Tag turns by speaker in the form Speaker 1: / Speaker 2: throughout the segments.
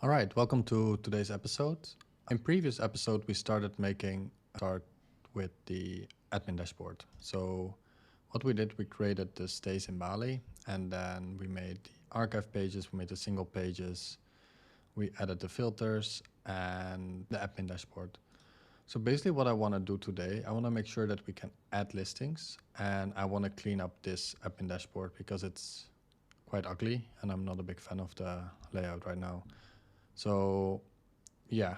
Speaker 1: All right, welcome to today's episode. In previous episode, we start with the admin dashboard. So what we did, we created the stays in Bali, and then we made the archive pages, we made the single pages, we added the filters and the admin dashboard. So basically what I want to do today, I want to make sure that we can add listings, and I want to clean up this admin dashboard because it's quite ugly and I'm not a big fan of the layout right now. So yeah,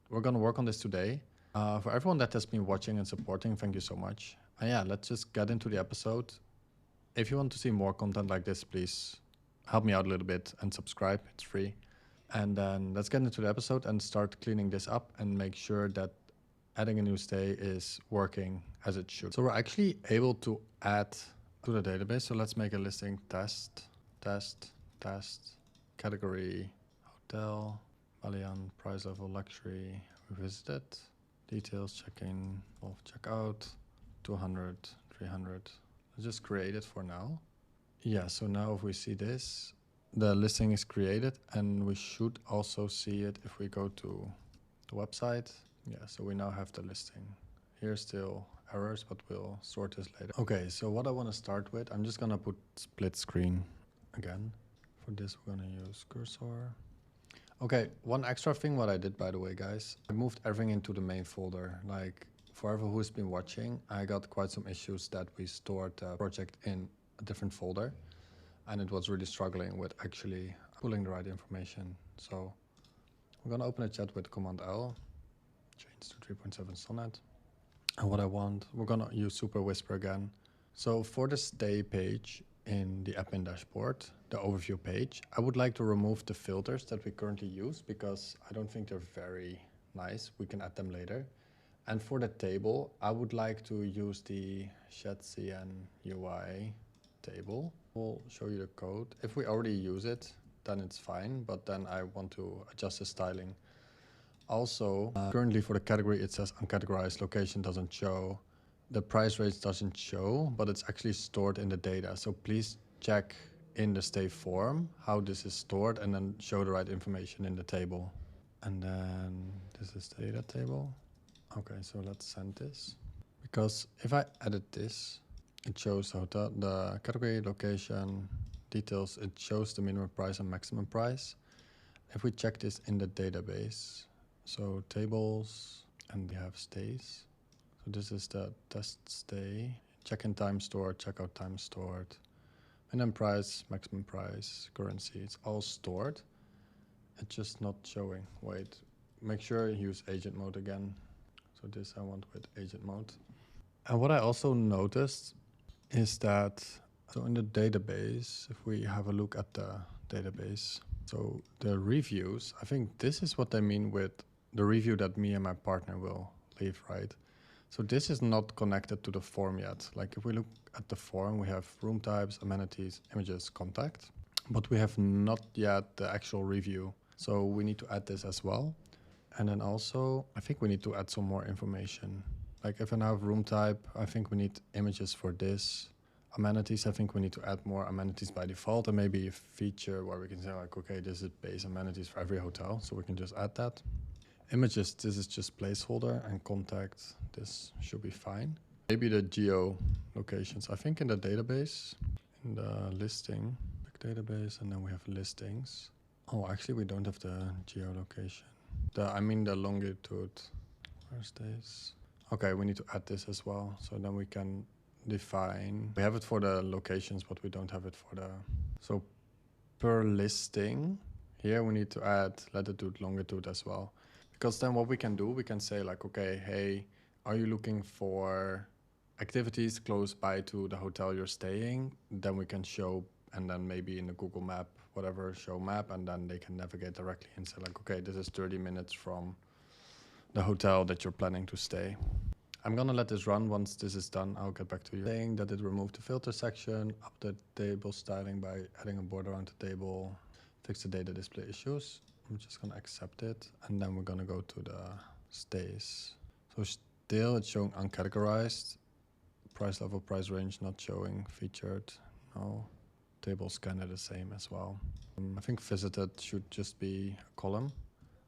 Speaker 1: we're going to work on this today. For everyone that has been watching and supporting, thank you so much. And yeah, let's just get into the episode. If you want to see more content like this, please help me out a little bit and subscribe. It's free. And then let's get into the episode and start cleaning this up and make sure that adding a new stay is working as it should. So we're actually able to add to the database. So let's make a listing test, category, hotel, Bali, price level, luxury, revisited, details, check-in, check-out, 200, 300. Let's just create it for now. Yeah, so now if we see this, the listing is created, and we should also see it if we go to the website. Yeah, so we now have the listing. Here's still errors, but we'll sort this later. Okay, so what I want to start with, I'm just gonna put split screen again. For this, we're gonna use cursor. Okay, one extra thing what I did, by the way, guys, I moved everything into the main folder. Like, for everyone who's been watching, I got quite some issues that we stored the project in a different folder, and it was really struggling with actually pulling the right information. So we're gonna open a chat with Command L, change to 3.7 Sonnet. And what I want, we're gonna use Super Whisper again. So for the stay page in the admin dashboard, the overview page, I would like to remove the filters that we currently use because I don't think they're very nice. We can add them later. And for the table, I would like to use the ShadCN UI table. We'll show you the code. If we already use it, then it's fine, but then I want to adjust the styling. Also, currently for the category, it says uncategorized, location doesn't show. The price range doesn't show, but it's actually stored in the data. So please check in the stay form how this is stored and then show the right information in the table. And then this is the data table. Okay, so let's send this. Because if I edit this, it shows hotel, the category, location, details, it shows the minimum price and maximum price. If we check this in the database, so tables, and we have stays. So this is the test stay, check-in time stored, checkout time stored, minimum price, maximum price, currency, it's all stored. It's just not showing. Wait, make sure you use agent mode again. So this I want with agent mode. And what I also noticed is that, so in the database, if we have a look at the database, so the reviews, I think this is what they mean with the review that me and my partner will leave, right? So this is not connected to the form yet. Like if we look at the form, we have room types, amenities, images, contact, but we have not yet the actual review. So we need to add this as well. And then also, I think we need to add some more information. Like if I now have room type, I think we need images for this. Amenities, I think we need to add more amenities by default, and maybe a feature where we can say like, okay, this is base amenities for every hotel. So we can just add that. Images, this is just placeholder, and contact, this should be fine. Maybe the geo locations, I think in the database, in the listing, database, and then we have listings. Oh, actually we don't have the geolocation. I mean the longitude. Where's this? Okay, we need to add this as well. So then we can define, we have it for the locations, but we don't have it for the, so per listing, here we need to add latitude, longitude as well. Because then what we can do, we can say like, okay, hey, are you looking for activities close by to the hotel you're staying? Then we can show, and then maybe in the Google map, whatever, show map, and then they can navigate directly and say like, okay, this is 30 minutes from the hotel that you're planning to stay. I'm gonna let this run. Once this is done, I'll get back to you. Saying that it removed the filter section, update table styling by adding a border around the table, fix the data display issues. I'm just gonna accept it, and then we're gonna go to the stays. So still it's showing uncategorized, price level, price range not showing, featured, no. table scanner the same as well. I think visited should just be a column.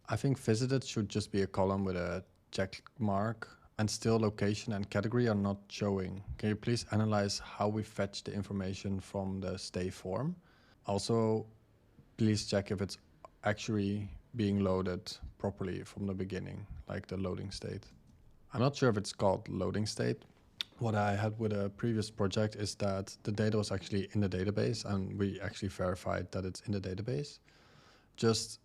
Speaker 1: I think visited should just be a column with a check mark, and still location and category are not showing. Can you please analyze how we fetch the information from the stay form? Also, please check if it's actually being loaded properly from the beginning, like the loading state. I'm not sure if it's called loading state. What I had with a previous project is that the data was actually in the database, and we actually verified that it's in the database. Just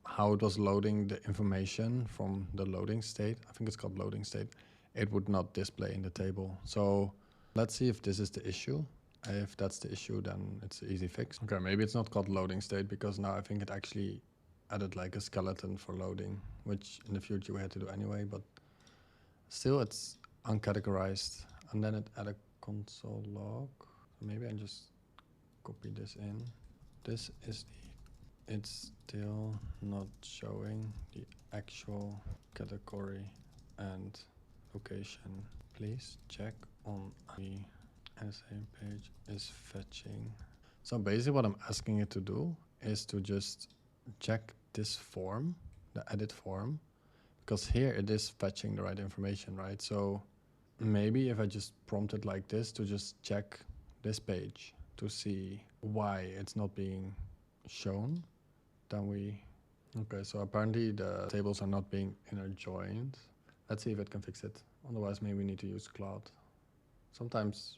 Speaker 1: how it was loading the information from the loading state, I think it's called loading state, it would not display in the table. So let's see if this is the issue. If that's the issue, then it's an easy fix. Okay, maybe it's not called loading state because now I think it actually added like a skeleton for loading, which in the future we had to do anyway, but still it's uncategorized. And then it added a console log. Maybe I just copy this in. This is it's still not showing the actual category and location. Please check on the same page is fetching. So basically what I'm asking it to do is to just check this form, the edit form, because here it is fetching the right information, right? So maybe if I just prompt it like this to just check this page to see why it's not being shown, then okay, so apparently the tables are not being inner joined. Let's see if it can fix it. Otherwise, maybe we need to use Cloud. Sometimes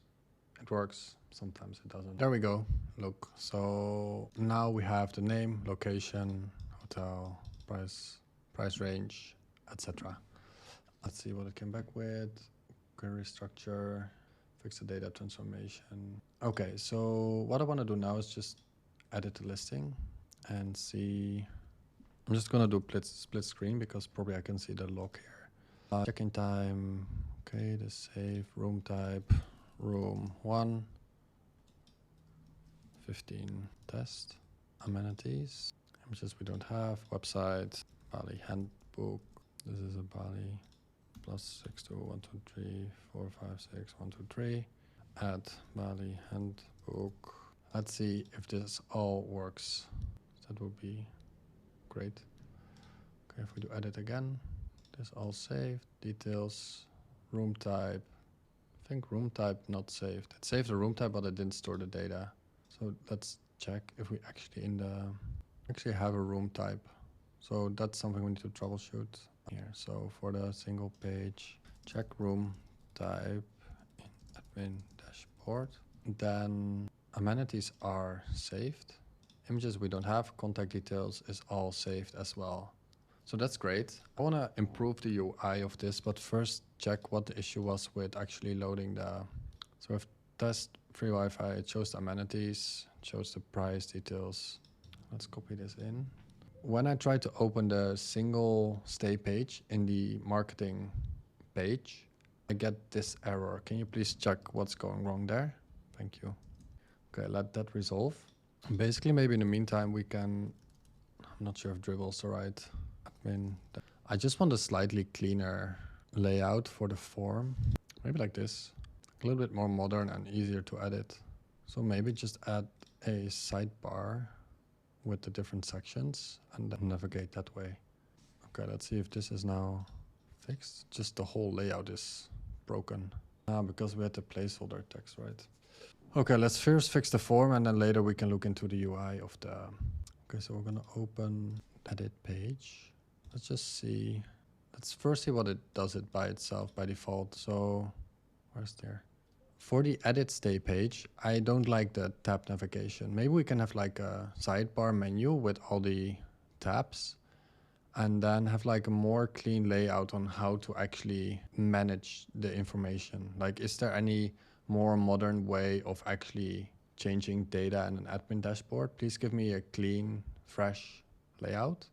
Speaker 1: it works, sometimes it doesn't. There we go. Look, so now we have the name, location, hotel, price range, etc. Let's see what it came back with. Query structure, fix the data transformation. Okay, so what I want to do now is just edit the listing and see. I'm just gonna do split screen because probably I can see the log here. Check-in time. Okay, the save room type, room 1, 15 test, amenities, images we don't have, website, Bali Handbook. This is a Bali +62 1 2 3 4 5 6 1 2 3. Add Bali Handbook. Let's see if this all works. That would be great. Okay, if we do edit again, this all saved. Details, room type. I think room type not saved. It saved the room type, but it didn't store the data. So let's check if we actually have a room type. So that's something we need to troubleshoot here. So for the single page, check room type in admin dashboard. Then amenities are saved. Images we don't have, contact details is all saved as well. So that's great. I want to improve the UI of this, but first check what the issue was with actually loading the... So if test free Wi-Fi, it shows the amenities, it shows the price details. Let's copy this in. When I try to open the single stay page in the marketing page, I get this error. Can you please check what's going wrong there? Thank you. Okay, let that resolve. Basically, maybe in the meantime, we can... I'm not sure if dribble is the right admin. I just want a slightly cleaner layout for the form. Maybe like this. A little bit more modern and easier to edit. So maybe just add a sidebar with the different sections and then navigate that way. Okay, let's see if this is now fixed. Just the whole layout is broken. Because we had the placeholder text, right? Okay, let's first fix the form and then later we can look into the UI of the... Okay, so we're gonna open edit page. Let's just see. Let's first see what it does it by itself by default. So where's there? For the edit stay page, I don't like the tab navigation. Maybe we can have like a sidebar menu with all the tabs and then have like a more clean layout on how to actually manage the information. Like, is there any more modern way of actually changing data in an admin dashboard? Please give me a clean, fresh layout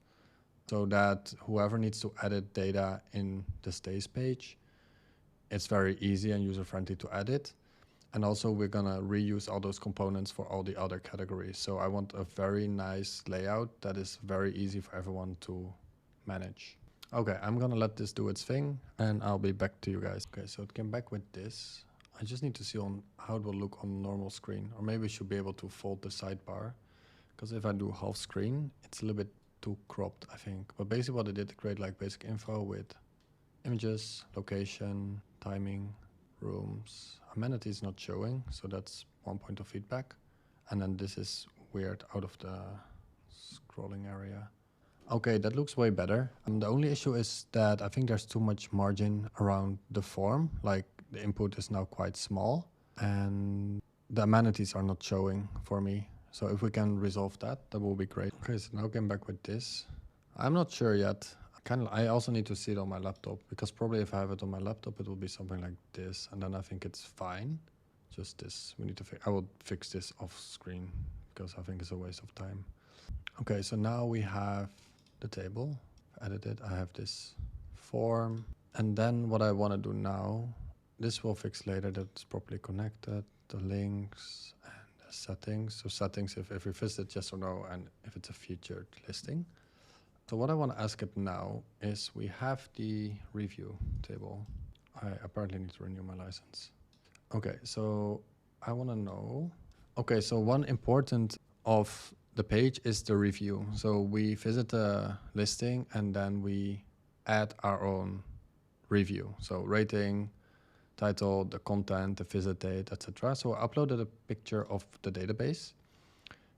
Speaker 1: so that whoever needs to edit data in the stays page, it's very easy and user-friendly to edit. And also we're gonna reuse all those components for all the other categories. So I want a very nice layout that is very easy for everyone to manage. Okay, I'm gonna let this do its thing and I'll be back to you guys. Okay, so it came back with this. I just need to see on how it will look on normal screen, or maybe we should be able to fold the sidebar, because if I do half screen, it's a little bit too cropped, I think. But basically what I did, create like basic info with images, location, timing, rooms, amenities not showing, so that's one point of feedback. And then this is weird out of the scrolling area. Okay, that looks way better. The only issue is that I think there's too much margin around the form, like the input is now quite small and the amenities are not showing for me. So if we can resolve that, that will be great. Okay, so now I'm back with this. I'm not sure yet. I also need to see it on my laptop, because probably if I have it on my laptop, it will be something like this, and then I think it's fine. Just this, we need to I will fix this off screen because I think it's a waste of time. Okay, so now we have the table, edited. I have this form, and then what I want to do now, this will fix later that it's properly connected, the links and the settings. So settings, if we visit yes or no, and if it's a featured listing. So what I want to ask it now is, we have the review table. I apparently need to renew my license. Okay, so I want to know. Okay, so one important of the page is the review. So we visit the listing and then we add our own review. So rating, title, the content, the visit date, etc. So I uploaded a picture of the database.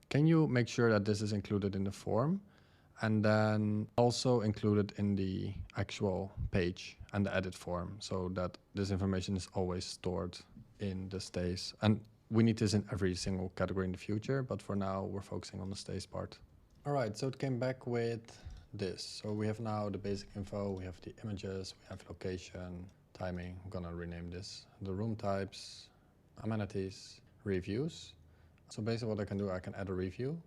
Speaker 1: Can you make sure that this is included in the form? And then also included in the actual page and the edit form, so that this information is always stored in the stays. And we need this in every single category in the future, but for now we're focusing on the stays part. All right, so it came back with this. So we have now the basic info, we have the images, we have location, timing. I'm gonna rename this. The room types, amenities, reviews. So basically what I can do, I can add a review.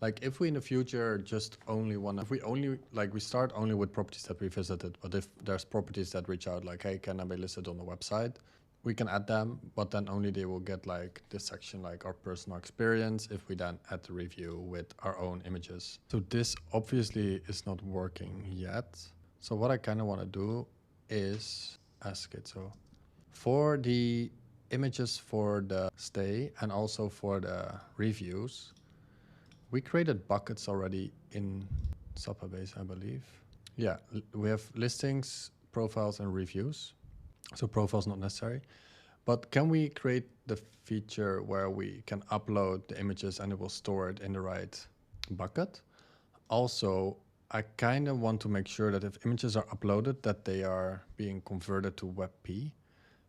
Speaker 1: Like if we in the future just only want to, we start only with properties that we visited, but if there's properties that reach out like, hey, can I be listed on the website? We can add them, but then only they will get like this section, like our personal experience, if we then add the review with our own images. So this obviously is not working yet. So what I kind of want to do is ask it. So for the images for the stay and also for the reviews, we created buckets already in Supabase, I believe. Yeah, we have listings, profiles, and reviews. So profiles not necessary. But can we create the feature where we can upload the images and it will store it in the right bucket? Also, I kind of want to make sure that if images are uploaded, that they are being converted to WebP.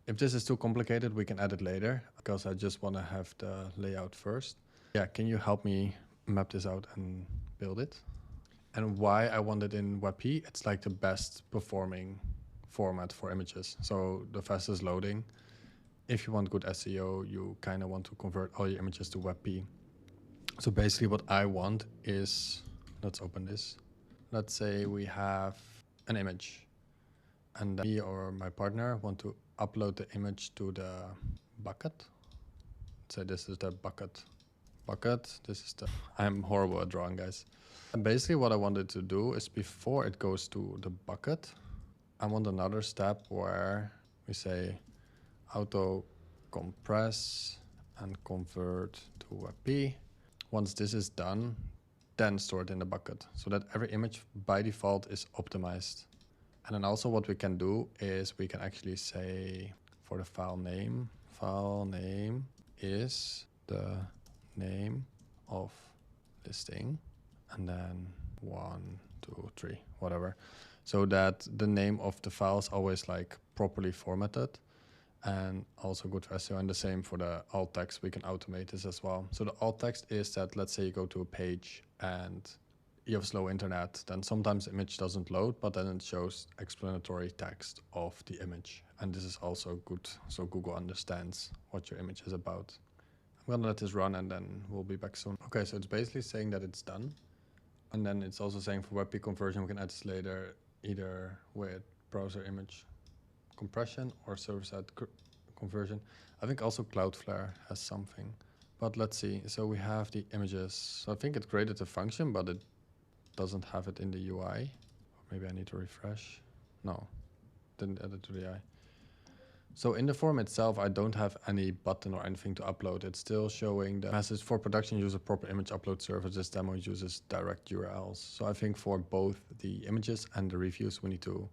Speaker 1: If this is too complicated, we can add it later, because I just want to have the layout first. Yeah, can you help me map this out and build it? And why I want it in WebP, it's like the best performing format for images. So the fastest loading. If you want good SEO, you kind of want to convert all your images to WebP. So basically what I want is, let's open this. Let's say we have an image and me or my partner want to upload the image to the bucket. Let's say this is the bucket. This is the, I'm horrible at drawing, guys. And basically what I wanted to do is, before it goes to the bucket, I want another step where we say auto compress and convert to WebP. Once this is done, then store it in the bucket, so that every image by default is optimized. And then also what we can do is we can actually say, for the file name is the name of listing, and then 1, 2, 3, whatever, so that the name of the file is always like properly formatted and also good for SEO. And the same for the alt text, we can automate this as well. So the alt text is that, let's say you go to a page and you have slow internet, then sometimes the image doesn't load, but then it shows explanatory text of the image. And this is also good, so Google understands what your image is about. I'm gonna let this run and then we'll be back soon. Okay, so it's basically saying that it's done. And then it's also saying for WebP conversion, we can add this later, either with browser image compression or server-side conversion. I think also Cloudflare has something, but let's see. So we have the images. So I think it created a function, but it doesn't have it in the UI. Maybe I need to refresh. No, didn't add it to the UI. So in the form itself, I don't have any button or anything to upload. It's still showing the message for production user proper image upload service. This demo uses direct URLs. So I think for both the images and the reviews, we need to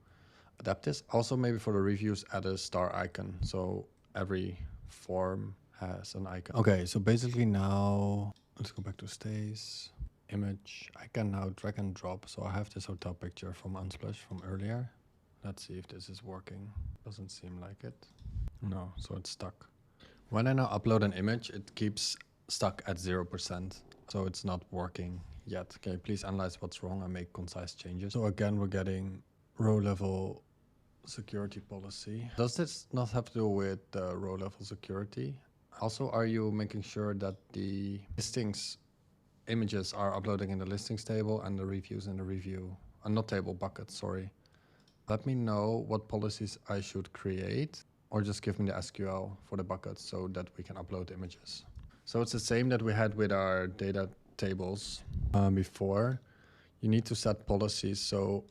Speaker 1: adapt this. Also maybe for the reviews, add a star icon. So every form has an icon. Okay, so basically now, let's go back to stays. Image, I can now drag and drop. So I have this hotel picture from Unsplash from earlier. Let's see if this is working. Doesn't seem like it. No, so it's stuck. When I now upload an image, it keeps stuck at 0%. So it's not working yet. Okay, please analyze what's wrong and make concise changes. So again, we're getting row level security policy. Does this not have to do with the row level security? Also, are you making sure that the listings images are uploading in the listings table and the reviews in the review, not table, bucket, sorry. Let me know what policies I should create, or just give me the SQL for the buckets so that we can upload images. So it's the same that we had with our data tables before. You need to set policies. So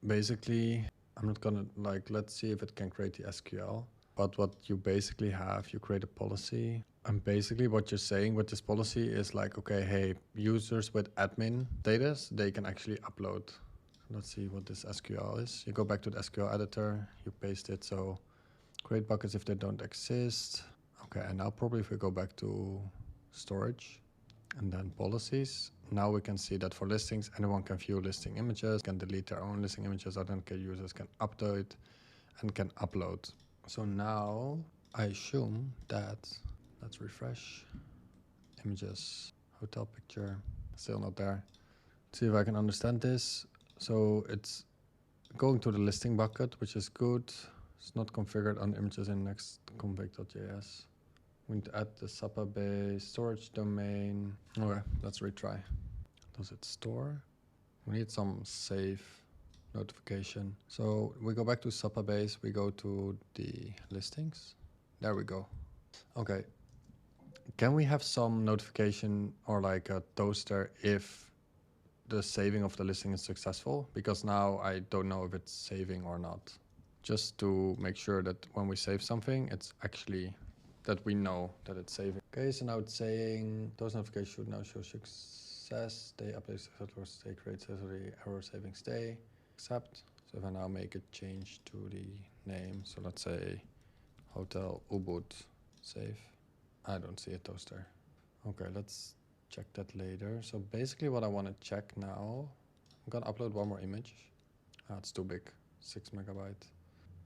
Speaker 1: basically, I'm not gonna let's see if it can create the SQL. But what you basically have, you create a policy. And basically what you're saying with this policy is like, okay, hey, users with admin data, they can actually upload. Let's see what this SQL is. You go back to the SQL editor, you paste it. So create buckets if they don't exist. Okay, and now probably if we go back to storage and then policies, now we can see that for listings, anyone can view listing images, can delete their own listing images, authenticate users can update and can upload. So now I assume that, let's refresh, images, hotel picture, still not there. Let's see if I can understand this. So it's going to the listing bucket, which is good. It's not configured on images in Next.config.js. We need to add the Supabase storage domain. Okay, let's retry. Does it store? We need some save notification. So we go back to Supabase, we go to the listings. There we go. Okay. Can we have some notification or like a toaster if the saving of the listing is successful? Because now I don't know if it's saving or not. Just to make sure that when we save something, it's actually that we know that it's saving. Okay, so now it's saying those notifications should now show success. Stay updates, stay create successfully, error saving stay, accept. So if I now make a change to the name, so let's say Hotel Ubud, save. I don't see a toaster. Okay, let's check that later. So basically what I want to check now, I'm gonna upload one more image. It's too big, 6 megabyte.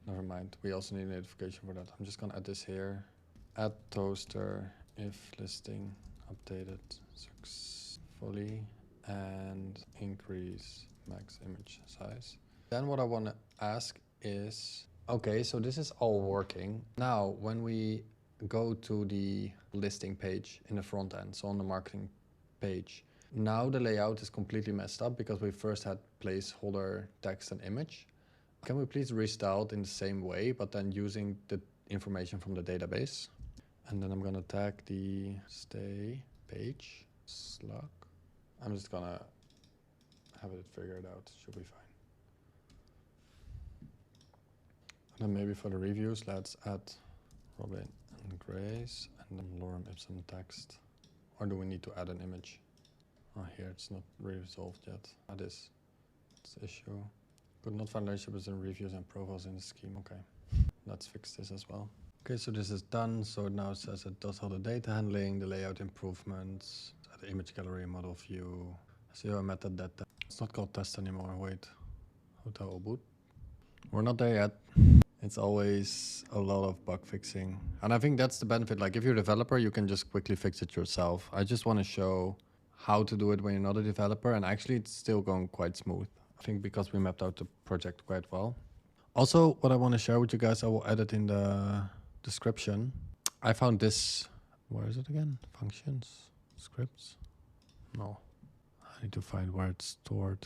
Speaker 1: Never mind, we also need a notification for that. I'm just gonna add this here. Add toaster if listing updated successfully and increase max image size. Then what I want to ask is, okay, so this is all working. Now, when we go to the listing page in the front end, so on the marketing page, now the layout is completely messed up because we first had placeholder text and image. Can we please restyle it in the same way, but then using the information from the database? And then I'm gonna tag the stay page slug. I'm just gonna have it figured out, should be fine. And then maybe for the reviews, let's add Robin and Grace and then lorem ipsum text. Or do we need to add an image? Oh, here it's not resolved yet. Add this. It's the issue. Could not find relationships in reviews and profiles in the scheme. Okay, let's fix this as well. Okay, so this is done. So now it says it does all the data handling, the layout improvements, the image gallery, model view, SEO method data. It's not called test anymore. Wait, Hotel Ubud. We're not there yet. It's always a lot of bug fixing. And I think that's the benefit. Like if you're a developer, you can just quickly fix it yourself. I just want to show how to do it when you're not a developer. And actually it's still going quite smooth. I think because we mapped out the project quite well. Also, what I want to share with you guys, I will add it in the description. I found this, where is it again? Functions, scripts? No, I need to find where it's stored.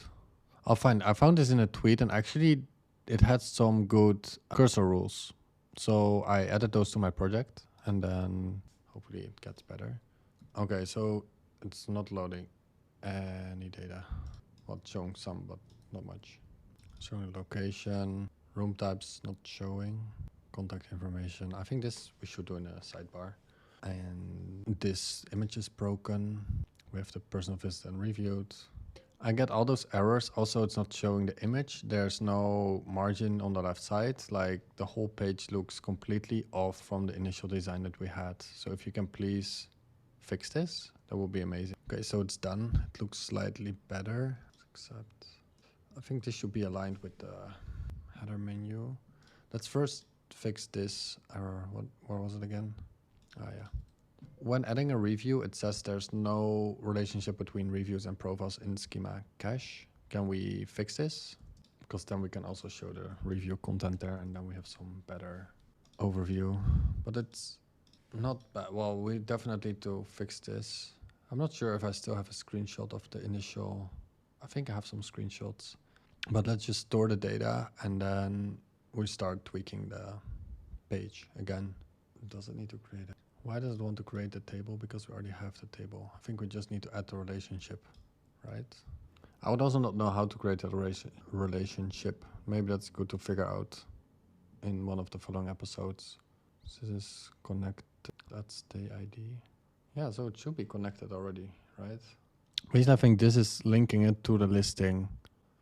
Speaker 1: I found this in a tweet and actually it had some good cursor rules. So I added those to my project and then hopefully it gets better. Okay, so it's not loading any data. Well, showing some, but not much. Showing location, room types not showing, contact information. I think this we should do in a sidebar. And this image is broken. We have the personal visit and reviewed. I get all those errors. Also, it's not showing the image. There's no margin on the left side. Like the whole page looks completely off from the initial design that we had. So if you can please fix this, that would be amazing. Okay, so it's done. It looks slightly better, except I think this should be aligned with the header menu. Let's first fix this error. Where was it again? Ah, yeah. When adding a review, it says there's no relationship between reviews and profiles in schema cache. Can we fix this? Because then we can also show the review content there, and then we have some better overview. But it's not bad. Well, we definitely need to fix this. I'm not sure if I still have a screenshot of the initial. I think I have some screenshots. But let's just store the data, and then we start tweaking the page again. Does it need to create it? Why does it want to create the table? Because we already have the table. I think we just need to add the relationship, right? I would also not know how to create a relationship. Maybe that's good to figure out in one of the following episodes. This is connected. That's the ID. Yeah, so it should be connected already, right? At least I think this is linking it to the listing.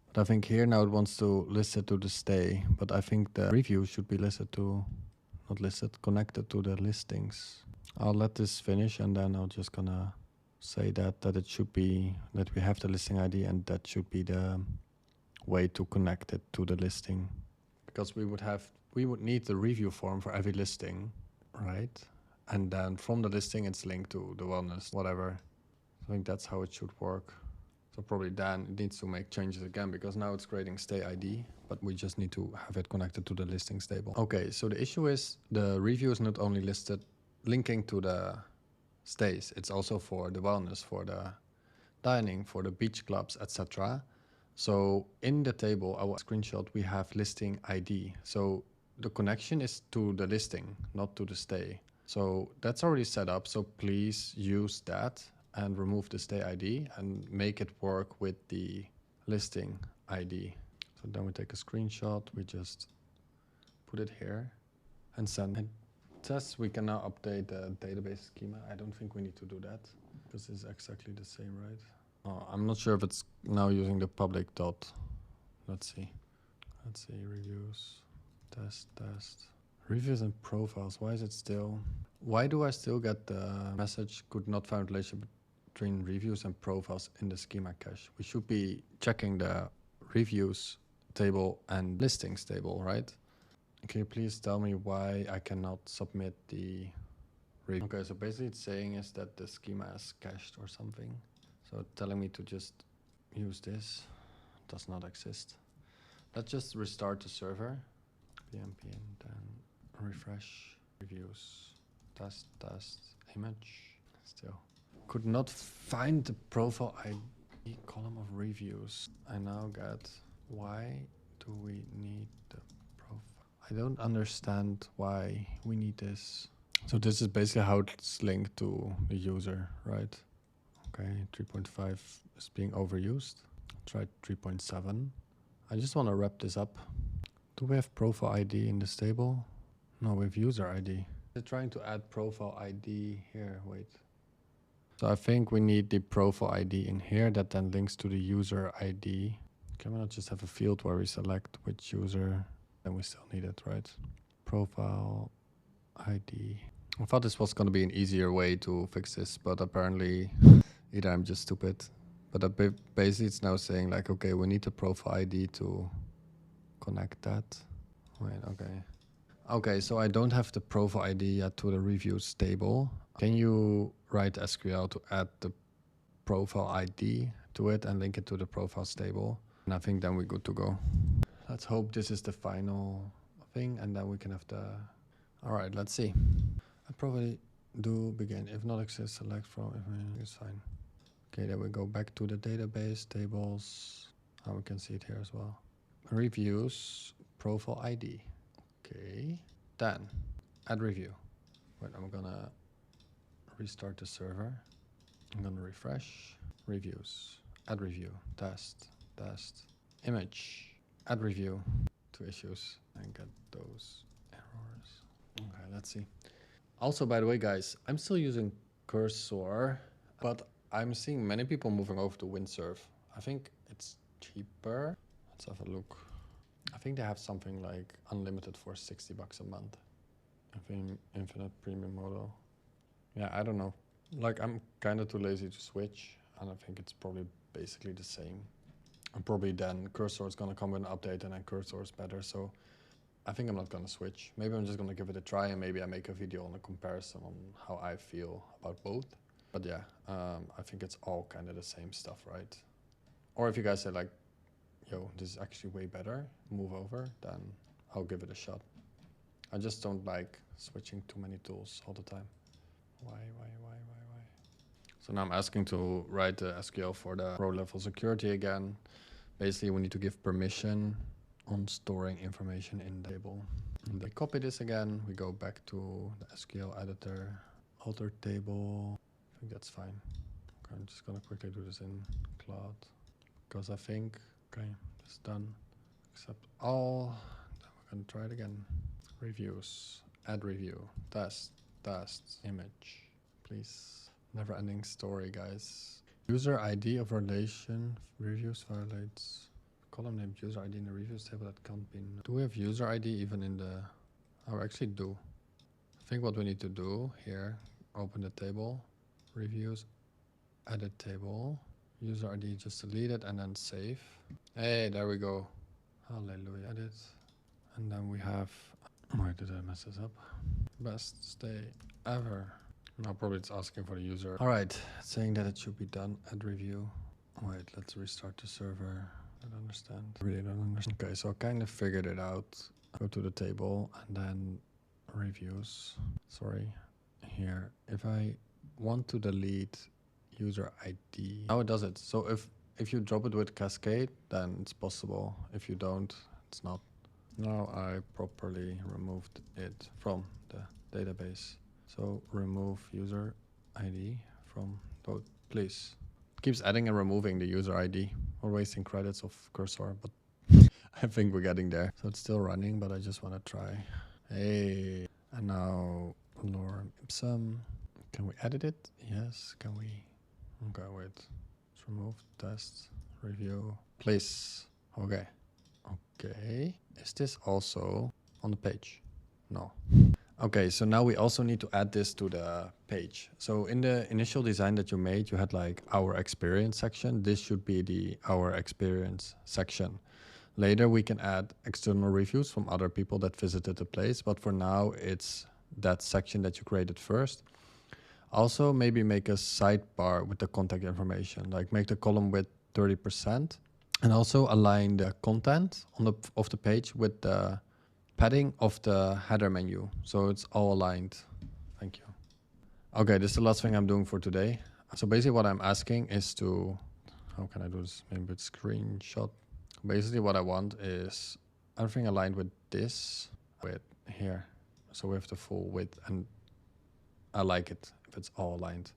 Speaker 1: But I think here now it wants to list it to the stay. But I think the review should be listed to, not listed, connected to the listings. I'll let this finish, and then I'll just gonna say that it should be that we have the listing ID, and that should be the way to connect it to the listing. Because we would need the review form for every listing, right? And then from the listing it's linked to the wellness, whatever. I think that's how it should work. So probably then it needs to make changes again, because now it's creating stay ID, but we just need to have it connected to the listings table. Okay, so the issue is the review is not only linking to the stays, it's also for the wellness, for the dining, for the beach clubs, etc. So in the table, our screenshot, we have listing ID. So the connection is to the listing, not to the stay. So that's already set up. So please use that and remove the stay ID and make it work with the listing ID. So then we take a screenshot, we just put it here and send it. It says we can now update the database schema. I don't think we need to do that because it's exactly the same, right? Oh, I'm not sure if it's now using the public dot. Let's see. Let's see, reviews, test. Reviews and profiles, why is it still? Why do I still get the message could not find relationship between reviews and profiles in the schema cache? We should be checking the reviews table and listings table, right? Can you please tell me why I cannot submit the review? Okay, so basically it's saying is that the schema is cached or something. So it's telling me to just use this. It does not exist. Let's just restart the server. PMP and then refresh reviews. Test, image. Still. Could not find the profile ID column of reviews. I now get, why do we need the profile? I don't understand why we need this. So this is basically how it's linked to the user, right? Okay, 3.5 is being overused. Try 3.7. I just want to wrap this up. Do we have profile ID in this table? No, we have user ID. They're trying to add profile ID here, wait. So I think we need the profile ID in here that then links to the user ID. Can we not just have a field where we select which user? Then we still need it, right? Profile ID. I thought this was going to be an easier way to fix this, but apparently either I'm just stupid. But basically it's now saying like, okay, we need the profile ID to connect that. Wait, okay. Okay, so I don't have the profile ID yet to the reviews table. Can you write SQL to add the profile ID to it and link it to the profiles table? And I think then we're good to go. Let's hope this is the final thing, and then we can have the... All right, let's see. I probably do begin. If not exist, select from, if it's fine. Okay, then we go back to the database tables. We can see it here as well. Reviews, profile ID. Okay, then add review. Wait, I'm gonna restart the server. I'm gonna refresh. Reviews, add review, test, image, add review, 2 issues, and get those errors. hours. Okay, let's see. Also, by the way, guys, I'm still using Cursor, but I'm seeing many people moving over to Windsurf. I think it's cheaper. Let's have a look. I think they have something like unlimited for $60 a month. Infinite premium model. Yeah, I don't know. Like, I'm kind of too lazy to switch, and I think it's probably basically the same. And probably then Cursor is going to come with an update, and then Cursor is better. So I think I'm not going to switch. Maybe I'm just going to give it a try, and maybe I make a video on a comparison on how I feel about both. But yeah, I think it's all kind of the same stuff, right? Or if you guys say like, yo, this is actually way better, move over, then I'll give it a shot. I just don't like switching too many tools all the time. Why? So now I'm asking to write the SQL for the row level security again. Basically, we need to give permission on storing information in the table. And we copy this again. We go back to the SQL editor, alter table. I think that's fine. Okay, I'm just gonna quickly do this in Cloud because I think, okay, it's done. Accept all. Then we're gonna try it again. Reviews, add review, test, image, please. Never ending story, guys. User ID of relation reviews violates column named user ID in the reviews table that can't be. Do we have user ID even in the? Oh, actually do. I think what we need to do here, open the table, reviews, edit table, user ID, just delete it and then save. Hey, there we go. Hallelujah. Edit. And then we have, why did I mess this up? Best stay ever. Now probably it's asking for the user. All right, it's saying that it should be done at review. Wait, let's restart the server. I don't understand. Really don't understand. Okay, so I kind of figured it out. Go to the table and then reviews. Sorry, here. If I want to delete user ID, now it does it. So if you drop it with Cascade, then it's possible. If you don't, it's not. Now I properly removed it from the database. So remove user ID from both, please. It keeps adding and removing the user ID. We're wasting credits of Cursor, but I think we're getting there. So it's still running, but I just want to try. Hey, and now lorem ipsum. Can we edit it? Yes, can we? Okay, wait. Let's remove test, review, please. Okay. Okay. Is this also on the page? No. Okay, so now we also need to add this to the page. So in the initial design that you made, you had like our experience section. This should be the our experience section. Later we can add external reviews from other people that visited the place, but for now it's that section that you created first. Also maybe make a sidebar with the contact information, like make the column width 30% and also align the content on of the page with the padding of the header menu, so it's all aligned. Thank you. Okay, this is the last thing I'm doing for today. So basically what I'm asking is to, how can I do this? Maybe with screenshot. Basically what I want is everything aligned with this, with here. So we have the full width, and I like it if it's all aligned.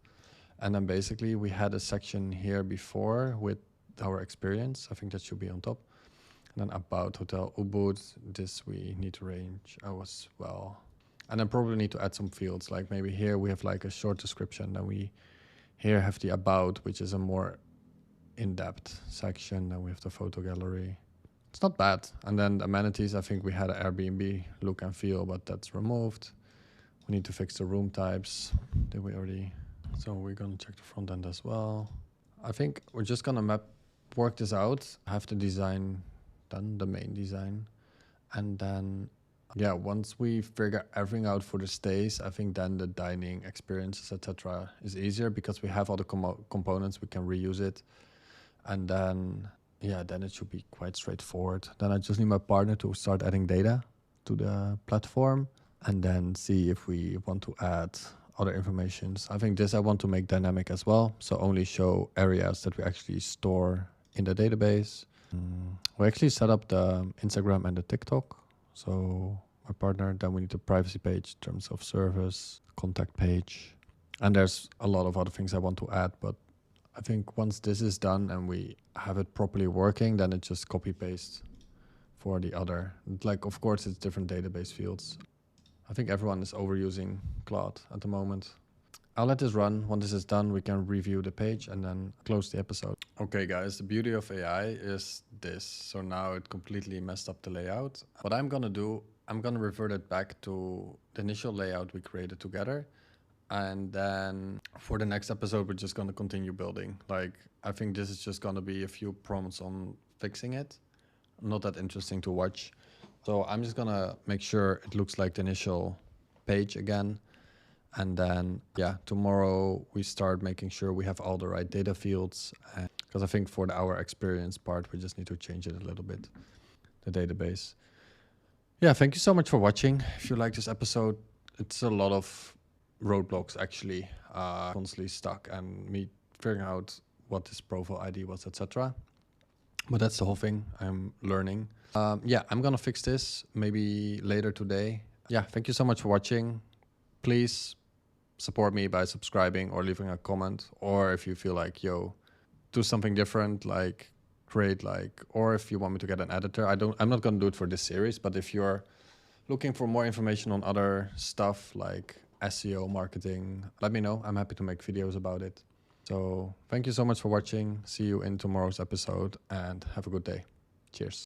Speaker 1: And then basically we had a section here before with our experience. I think that should be on top. And then about Hotel Ubud, this we need to range as well. And then probably need to add some fields, like maybe here we have like a short description, then we here have the about, which is a more in-depth section, then we have the photo gallery. It's not bad. And then the amenities, I think we had an Airbnb look and feel, but that's removed. We need to fix the room types. Did we already? So we're gonna check the front end as well. I think we're just gonna work this out, have the design done, the main design, and then yeah, once we figure everything out for the stays, I think then the dining experiences, etc., is easier because we have all the components, we can reuse it, and then yeah, then it should be quite straightforward. Then I just need my partner to start adding data to the platform and then see if we want to add other informations. I think this I want to make dynamic as well, so only show areas that we actually store in the database. We actually set up the Instagram and the TikTok. So my partner, then we need the privacy page, terms of service, contact page. And there's a lot of other things I want to add, but I think once this is done and we have it properly working, then it just copy paste for the other. Like, of course, it's different database fields. I think everyone is overusing Claude at the moment. I'll let this run. Once this is done, we can review the page and then close the episode. Okay, guys, the beauty of AI is this. So now it completely messed up the layout. What I'm gonna do, I'm gonna revert it back to the initial layout we created together. And then for the next episode, we're just gonna continue building. Like, I think this is just gonna be a few prompts on fixing it. Not that interesting to watch. So I'm just gonna make sure it looks like the initial page again. And then, yeah, tomorrow we start making sure we have all the right data fields. Because I think for our experience part, we just need to change it a little bit, the database. Yeah, thank you so much for watching. If you like this episode, it's a lot of roadblocks actually, constantly stuck and me figuring out what this profile ID was, etc. But that's the whole thing. I'm learning. Yeah, I'm gonna fix this maybe later today. Yeah, thank you so much for watching. Please support me by subscribing or leaving a comment, or if you feel like, yo, do something different, like create like, or if you want me to get an editor. I'm not gonna do it for this series, but if you're looking for more information on other stuff like SEO, marketing, let me know. I'm happy to make videos about it. So thank you so much for watching. See you in tomorrow's episode and have a good day. Cheers.